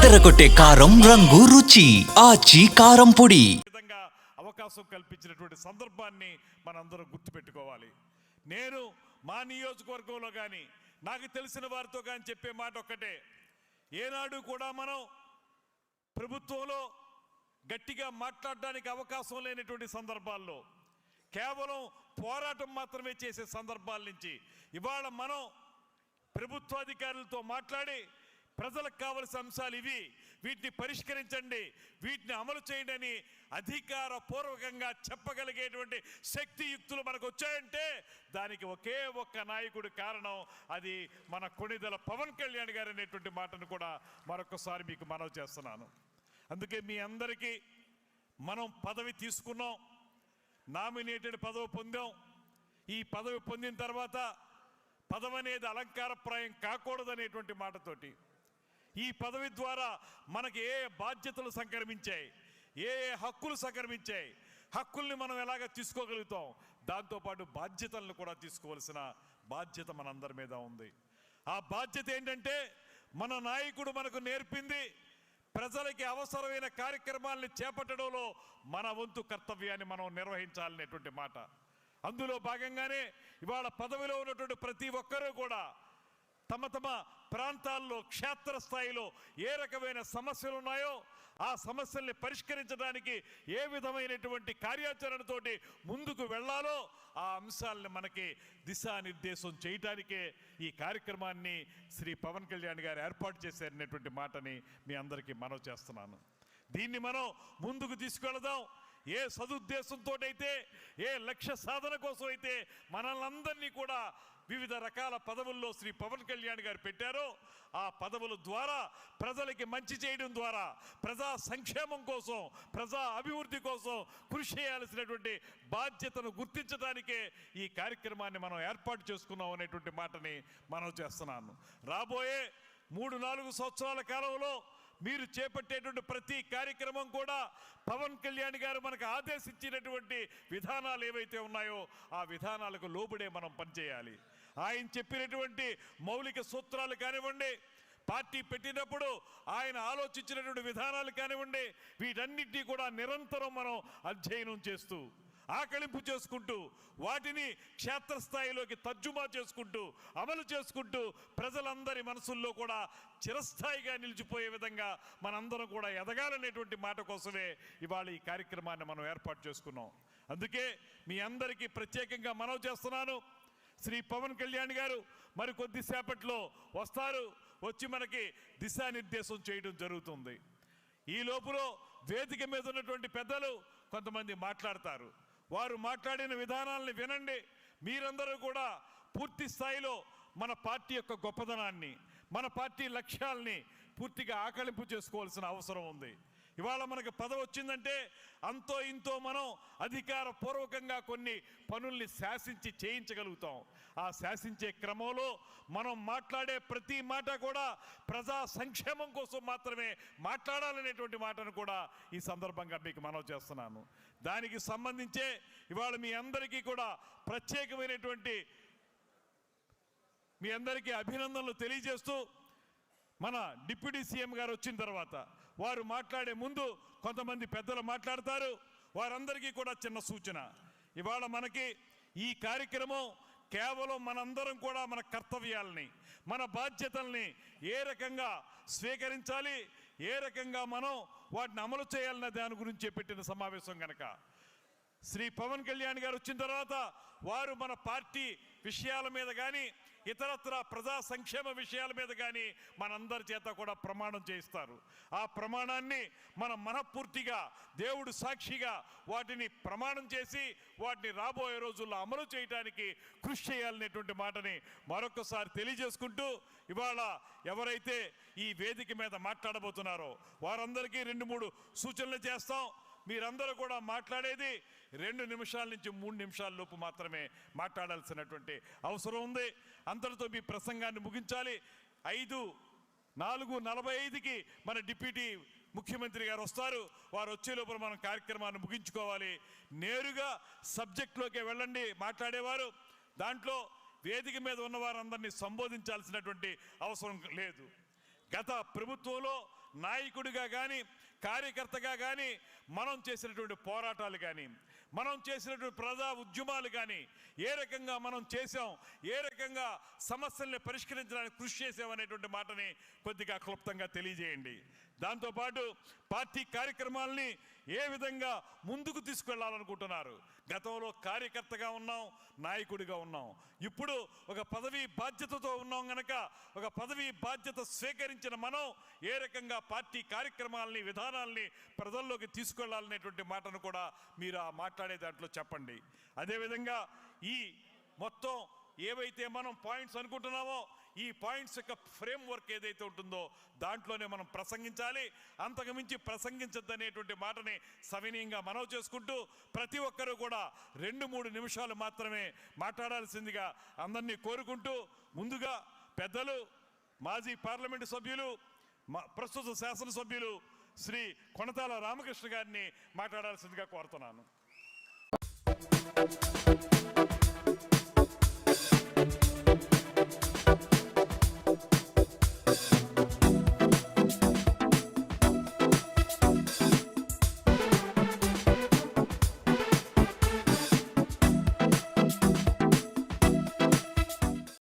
అదరగొట్టే కారం రంగు రుచి ఆచి కారం పొడి. విధంగా అవకాశం కల్పించినటువంటి సందర్భాన్ని మనందరం గుర్తుపెట్టుకోవాలి. నేను మా నియోజకవర్గంలో కానీ నాకు తెలిసిన వారితో కానీ చెప్పే మాట ఒక్కటే, ఏనాడు కూడా మనం ప్రభుత్వంలో గట్టిగా మాట్లాడడానికి అవకాశం లేనటువంటి సందర్భాల్లో కేవలం పోరాటం మాత్రమే చేసే సందర్భాల నుంచి ఇవాళ మనం ప్రభుత్వాధికారులతో మాట్లాడి ప్రజలకు కావలసిన అంశాలు ఇవి, వీటిని పరిష్కరించండి, వీటిని అమలు చేయండి అని అధికారపూర్వకంగా చెప్పగలిగేటువంటి శక్తియుక్తులు మనకు వచ్చాయంటే దానికి ఒకే ఒక్క నాయకుడు కారణం, అది మన కొణిదెల పవన్ కళ్యాణ్ గారు అనేటువంటి మాటను కూడా మరొకసారి మీకు మనవి చేస్తున్నాను. అందుకే మీ అందరికీ మనం పదవి తీసుకున్నాం, నామినేటెడ్ పదవి పొందాం. ఈ పదవి పొందిన తర్వాత పదవి అనేది అలంకారప్రాయం కాకూడదనేటువంటి మాటతోటి ఈ పదవి ద్వారా మనకి ఏ బాధ్యతలు సంక్రమించాయి, ఏ హక్కులు సంక్రమించాయి, హక్కుల్ని మనం ఎలాగ తీసుకోగలుగుతాం, దాంతోపాటు బాధ్యతలను కూడా తీసుకోవాల్సిన బాధ్యత మనందరి మీద ఉంది. ఆ బాధ్యత ఏంటంటే మన నాయకుడు మనకు నేర్పింది ప్రజలకి అవసరమైన కార్యక్రమాలను చేపట్టడంలో మన వంతు కర్తవ్యాన్ని మనం నిర్వహించాలనేటువంటి మాట. అందులో భాగంగానే ఇవాళ పదవిలో ఉన్నటువంటి ప్రతి ఒక్కరూ కూడా తమ తమ ప్రాంతాల్లో క్షేత్రస్థాయిలో ఏ రకమైన సమస్యలు ఉన్నాయో ఆ సమస్యల్ని పరిష్కరించడానికి ఏ విధమైనటువంటి కార్యాచరణతోటి ముందుకు వెళ్ళాలో ఆ అంశాలను మనకి దిశానిర్దేశం చేయటానికే ఈ కార్యక్రమాన్ని శ్రీ పవన్ కళ్యాణ్ గారు ఏర్పాటు చేశారనేటువంటి మాటని మీ అందరికీ మనవి చేస్తున్నాను. దీన్ని మనం ముందుకు తీసుకెళదాం. ఏ సదుద్దేశంతో అయితే, ఏ లక్ష్య సాధన కోసం అయితే మనల్ని అందరినీ కూడా వివిధ రకాల పదవుల్లో శ్రీ పవన్ కళ్యాణ్ గారు పెట్టారో ఆ పదవుల ద్వారా ప్రజలకి మంచి చేయడం ద్వారా ప్రజా సంక్షేమం కోసం, ప్రజా అభివృద్ధి కోసం కృషి చేయాల్సినటువంటి బాధ్యతను గుర్తించడానికే ఈ కార్యక్రమాన్ని మనం ఏర్పాటు చేసుకున్నాం అనేటువంటి మాటని మనం చేస్తున్నాను. రాబోయే 3-4 సంవత్సరాల కాలంలో మీరు చేపట్టేటువంటి ప్రతి కార్యక్రమం కూడా పవన్ కళ్యాణ్ గారు మనకు ఆదేశించినటువంటి విధానాలు ఏవైతే ఉన్నాయో ఆ విధానాలకు లోబడే మనం పనిచేయాలి. ఆయన చెప్పినటువంటి మౌలిక సూత్రాలు కానివ్వండి, పార్టీ పెట్టినప్పుడు ఆయన ఆలోచించినటువంటి విధానాలు కానివ్వండి, వీటన్నిటినీ కూడా నిరంతరం మనం అధ్యయనం చేస్తూ ఆకలింపు చేసుకుంటూ వాటిని క్షేత్రస్థాయిలోకి తర్జుమా చేసుకుంటూ అమలు చేసుకుంటూ ప్రజలందరి మనసుల్లో కూడా చిరస్థాయిగా నిలిచిపోయే విధంగా మనందరం కూడా ఎదగాలనేటువంటి మాట కోసమే ఇవాళ ఈ కార్యక్రమాన్ని మనం ఏర్పాటు చేసుకున్నాం. అందుకే మీ అందరికీ ప్రత్యేకంగా మనవి చేస్తున్నాను, శ్రీ పవన్ కళ్యాణ్ గారు మరి కొద్దిసేపట్లో వస్తారు, వచ్చి మనకి దిశానిర్దేశం చేయడం జరుగుతుంది. ఈ లోపల వేదిక మీద ఉన్నటువంటి పెద్దలు కొంతమంది మాట్లాడతారు, వారు మాట్లాడిన విధానాలను వినండి. మీరందరూ కూడా పూర్తి స్థాయిలో మన పార్టీ యొక్క గొప్పదనాన్ని, మన పార్టీ లక్ష్యాల్ని పూర్తిగా ఆకలింపు చేసుకోవాల్సిన అవసరం ఉంది. ఇవాళ మనకు పదవి వచ్చిందంటే అంతో ఇంతో మనం అధికారపూర్వకంగా కొన్ని పనుల్ని శాసించి చేయించగలుగుతాం. ఆ శాసించే క్రమంలో మనం మాట్లాడే ప్రతి మాట కూడా ప్రజా సంక్షేమం కోసం మాత్రమే మాట్లాడాలనేటువంటి మాటను కూడా ఈ సందర్భంగా మీకు మనవి చేస్తున్నాను. దానికి సంబంధించే ఇవాళ మీ అందరికీ కూడా ప్రత్యేకమైనటువంటి మీ అందరికీ అభినందనలు తెలియజేస్తూ, మన డిప్యూటీ సీఎం గారు వచ్చిన తర్వాత వారు మాట్లాడే ముందు కొంతమంది పెద్దలు మాట్లాడతారు. వారందరికీ కూడా చిన్న సూచన, ఇవాళ మనకి ఈ కార్యక్రమం కేవలం మనందరం కూడా మన కర్తవ్యాలని, మన బాధ్యతల్ని ఏ రకంగా స్వీకరించాలి, ఏ రకంగా మనం వాటిని అమలు చేయాలన్న దాని గురించి పెట్టిన సమావేశం కనుక శ్రీ పవన్ కళ్యాణ్ గారు వచ్చిన తర్వాత వారు మన పార్టీ విషయాల మీద కానీ ఇతరత్ర ప్రజా సంక్షేమ విషయాల మీద కానీ మనందరి చేత కూడా ప్రమాణం చేయిస్తారు. ఆ ప్రమాణాన్ని మనం మనఃపూర్తిగా దేవుడు సాక్షిగా వాటిని ప్రమాణం చేసి వాటిని రాబోయే రోజుల్లో అమలు చేయడానికి కృషి చేయాలనేటువంటి మాటని మరొకసారి తెలియజేసుకుంటూ, ఇవాళ ఎవరైతే ఈ వేదిక మీద మాట్లాడబోతున్నారో వారందరికీ 2-3 సూచనలు చేస్తాం. మీరందరూ కూడా మాట్లాడేది 2 నిమిషాల నుంచి 3 నిమిషాల లోపు మాత్రమే మాట్లాడాల్సినటువంటి అవసరం ఉంది. అంతటితో మీ ప్రసంగాన్ని ముగించాలి. 5:45కి మన డిప్యూటీ ముఖ్యమంత్రి గారు వస్తారు. వారు వచ్చే లోపల మనం కార్యక్రమాన్ని ముగించుకోవాలి. నేరుగా సబ్జెక్ట్లోకి వెళ్ళండి మాట్లాడేవారు. దాంట్లో వేదిక మీద ఉన్న వారందరినీ సంబోధించాల్సినటువంటి అవసరం లేదు. గత ప్రభుత్వంలో నాయకుడిగా కానీ కార్యకర్తగా కానీ మనం చేసినటువంటి పోరాటాలు కానీ మనం చేసినటువంటి ప్రజా ఉద్యమాలు కానీ ఏ రకంగా మనం చేసాం, ఏ రకంగా సమస్యల్ని పరిష్కరించడానికి కృషి చేసామనేటువంటి మాటని కొద్దిగా క్లుప్తంగా తెలియజేయండి. దాంతోపాటు పార్టీ కార్యక్రమాలని ఏ విధంగా ముందుకు తీసుకెళ్లాలనుకుంటున్నారు. గతంలో కార్యకర్తగా ఉన్నాం, నాయకుడిగా ఉన్నాం, ఇప్పుడు ఒక పదవీ బాధ్యతతో ఉన్నాం గనక ఒక పదవీ బాధ్యత స్వీకరించిన మనం ఏ రకంగా పార్టీ కార్యక్రమాలని విధానాలని ప్రజల్లోకి తీసుకెళ్లాలనేటువంటి మాటను కూడా మీరు ఆ మాట్లాడే దాంట్లో చెప్పండి. అదేవిధంగా ఈ మొత్తం ఏవైతే మనం పాయింట్స్ అనుకుంటున్నామో ఈ పాయింట్స్ యొక్క ఫ్రేమ్ వర్క్ ఏదైతే ఉంటుందో దాంట్లోనే మనం ప్రసంగించాలి. అంతకుమించి ప్రసంగించద్దనేటువంటి మాటని సవినీయంగా మనవి చేసుకుంటూ ప్రతి ఒక్కరూ కూడా 2-3 నిమిషాలు మాత్రమే మాట్లాడాల్సిందిగా అందరినీ కోరుకుంటూ ముందుగా పెద్దలు మాజీ పార్లమెంటు సభ్యులు ప్రస్తుత శాసనసభ్యులు శ్రీ కొనతాల రామకృష్ణ గారిని మాట్లాడాల్సిందిగా కోరుతున్నాను.